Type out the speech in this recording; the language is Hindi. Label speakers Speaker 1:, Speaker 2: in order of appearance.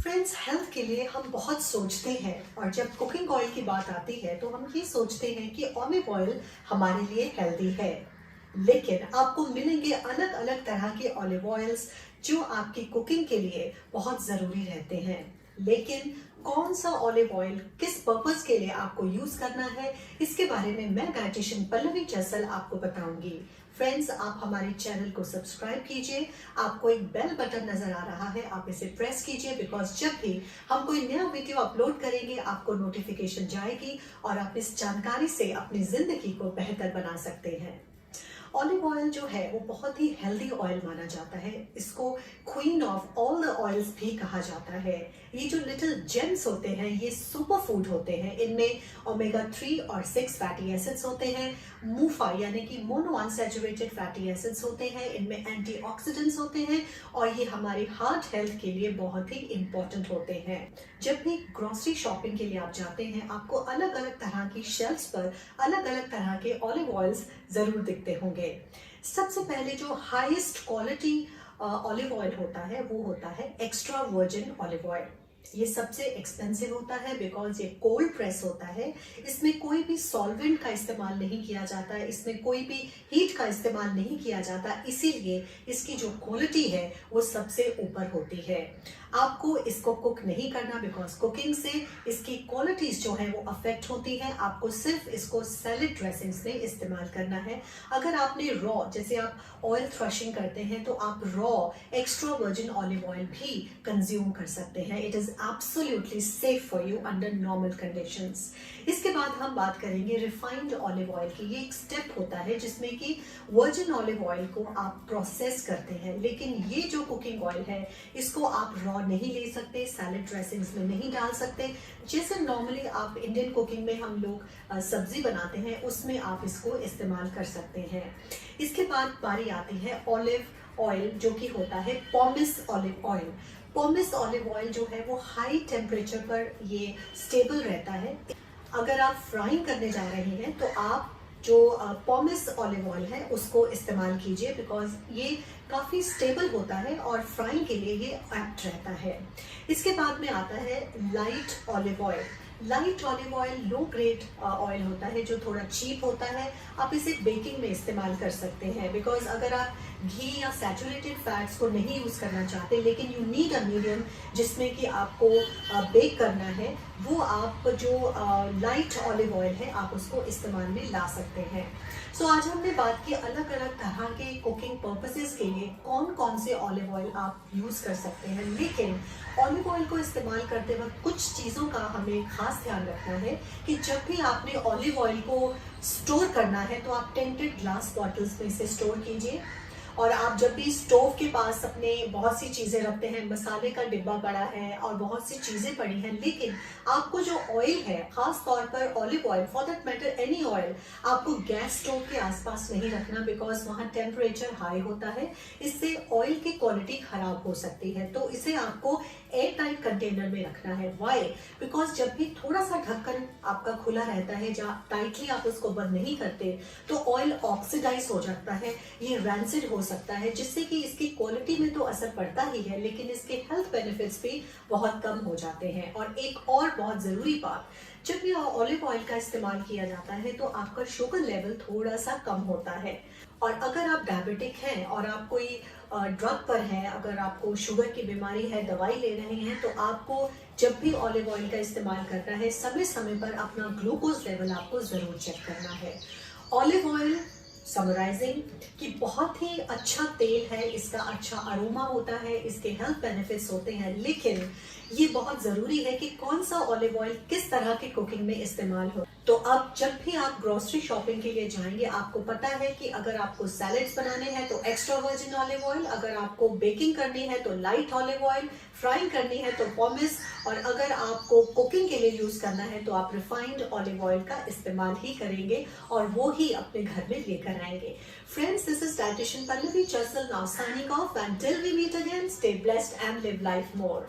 Speaker 1: फ्रेंड्स, हेल्थ के लिए हम बहुत सोचते हैं और जब कुकिंग ऑयल की बात आती है तो हम ये सोचते हैं कि ऑलिव ऑयल हमारे लिए हेल्दी है। लेकिन आपको मिलेंगे अलग अलग तरह के ऑलिव ऑयल्स जो आपकी कुकिंग के लिए बहुत ज़रूरी रहते हैं। लेकिन कौन सा ऑलिव ऑयल किस पर्पस के लिए आपको यूज करना है, इसके बारे में मैं डाइटिशियन पल्लवी जैसल आपको बताऊंगी। फ्रेंड्स, आप हमारे चैनल को सब्सक्राइब कीजिए। आपको एक बेल बटन नजर आ रहा है, आप इसे प्रेस कीजिए बिकॉज जब भी हम कोई नया वीडियो अपलोड करेंगे आपको नोटिफिकेशन जाएगी और आप इस जानकारी से अपनी जिंदगी को बेहतर बना सकते हैं। ऑलिव ऑयल जो है वो बहुत ही हेल्दी ऑयल माना जाता है। इसको queen of all the oils भी कहा जाता है। ये जो लिटिल जेम्स होते हैं ये सुपर फूड होते हैं। इनमें ओमेगा 3 और 6 फैटी एसिड्स होते हैं। मूफा यानी कि मोनो अनसैचुरेटेड फैटी एसिड्स होते हैं। इनमें एंटीऑक्सीडेंट्स होते हैं और ये हमारी हार्ट हेल्थ के लिए बहुत ही इंपॉर्टेंट होते हैं। जब भी ग्रोसरी शॉपिंग के लिए आप जाते हैं आपको अलग अलग तरह की शेल्फ्स पर अलग अलग तरह के ऑलिव ऑयल्स जरूर दिखते होंगे। सबसे पहले जो हाईएस्ट क्वालिटी ऑलिव ऑयल होता है वो होता है एक्स्ट्रा वर्जिन ऑलिव ऑयल। ये सबसे एक्सपेंसिव होता है बिकॉज ये कोल्ड प्रेस होता है। इसमें कोई भी सॉल्वेंट का इस्तेमाल नहीं किया जाता है, इसमें कोई भी हीट का इस्तेमाल नहीं किया जाता, इसीलिए इसकी जो क्वालिटी है वो सबसे ऊपर होती है। आपको इसको कुक नहीं करना बिकॉज कुकिंग से इसकी क्वालिटीज जो है वो अफेक्ट होती है। आपको सिर्फ इसको सैलेड ड्रेसिंग्स में इस्तेमाल करना है। अगर आपने रॉ जैसे आप ऑयल थ्रशिंग करते हैं तो आप raw extra virgin olive oil भी कंज्यूम कर सकते हैं। It is absolutely safe for you under normal conditions. इसके बाद हम बात करेंगे रिफाइंड ऑलिव ऑयल की। ये एक स्टेप होता है जिसमें कि वर्जिन ऑलिव ऑयल को आप प्रोसेस करते हैं, लेकिन ये जो कुकिंग ऑयल है इसको आप रॉ नहीं ले सकते, सैलेड ड्रेसिंग्स में नहीं डाल सकते। जैसे नॉर्मली आप इंडियन कुकिंग में हम लोग सब्जी बनाते हैं उसमें आप इसको इस्तेमाल कर सकते हैं। इसके बाद बारी आती है ऑलिव ऑयल जो कि होता है pomace olive oil. Pomace olive oil जो है वो हाई टेम्परेचर पर ये स्टेबल रहता है। अगर आप फ्राइंग करने जा रहे हैं तो आप जो पॉमिस ऑलिव ऑयल है उसको इस्तेमाल कीजिए बिकॉज ये काफ़ी स्टेबल होता है और फ्राइंग के लिए ये एप्ट रहता है। इसके बाद में आता है light olive oil. Light olive oil low grade oil होता है जो थोड़ा चीप होता है। आप इसे बेकिंग में इस्तेमाल कर सकते हैं बिकॉज अगर आप घी या सैचुरेटेड फैट्स को नहीं यूज़ करना चाहते लेकिन यू नीड अ मीडियम जिसमें कि आपको बेक करना है, वो आप जो लाइट ऑलिव ऑयल है आप उसको इस्तेमाल में ला सकते हैं। सो आज हमने बात की अलग अलग तरह के कुकिंग पर्पसेस के लिए कौन कौन से ऑलिव ऑयल आप यूज़ कर सकते हैं। लेकिन ऑलिव ऑयल को इस्तेमाल करते वक्त कुछ चीज़ों का हमें खास ध्यान रखना है कि जब भी आपने ऑलिव ऑयल को स्टोर करना है तो आप टेंटेड ग्लास बॉटल्स में इसे स्टोर कीजिए। और आप जब भी स्टोव के पास अपने बहुत सी चीज़ें रखते हैं, मसाले का डिब्बा पड़ा है और बहुत सी चीज़ें पड़ी हैं, लेकिन आपको जो ऑयल है खास तौर पर olive oil, for that matter any oil, आपको गैस स्टोव के आसपास नहीं रखना बिकॉज वहाँ टेम्परेचर हाई होता है। इससे ऑयल की क्वालिटी खराब हो सकती है। तो इसे आपको एयर टाइट कंटेनर में रखना है। वाई? बिकॉज जब भी थोड़ा सा ढक्कन आपका खुला रहता है, जहाँ टाइटली आप उसको बंद नहीं करते तो ऑयल ऑक्सीडाइज हो जाता है, ये रैंसिड हो सकता है, जिससे कि इसकी क्वालिटी में तो असर पड़ता ही है लेकिन इसके हेल्थ बेनिफिट्स भी बहुत कम हो जाते हैं। और एक और बहुत ज़रूरी बात, जब भी ऑलिव ऑयल का इस्तेमाल किया जाता है तो आपका शुगर लेवल थोड़ा सा कम होता है। और अगर आप डायबिटिक हैं और आप कोई ड्रग पर हैं, अगर आपको शुगर की बीमारी है, दवाई ले रहे हैं, तो आपको जब भी ऑलिव ऑयल का इस्तेमाल करना है समय समय पर अपना ग्लूकोज लेवल आपको ज़रूर चेक करना है। ऑलिव ऑयल समराइजिंग कि बहुत ही अच्छा तेल है, इसका अच्छा अरोमा होता है, इसके हेल्थ बेनिफिट्स होते हैं, लेकिन ये बहुत ज़रूरी है कि कौन सा ऑलिव ऑयल किस तरह की कुकिंग में इस्तेमाल हो। तो अब जब भी आप ग्रोसरी शॉपिंग के लिए जाएंगे आपको पता है कि अगर आपको सैलेड्स बनाने हैं तो एक्स्ट्रा वर्जिन ऑलिव ऑयल, अगर आपको बेकिंग करनी है तो लाइट ऑलिव ऑयल, फ्राइंग करनी है तो पॉमिस, और अगर आपको कुकिंग के लिए यूज़ करना है तो आप रिफाइंड ऑलिव ऑयल का इस्तेमाल ही करेंगे और वो ही अपने घर में लेकर आएंगे। Friends, this is dietitian Pallavi Chassal now signing off. Until we meet again, stay blessed and live life more.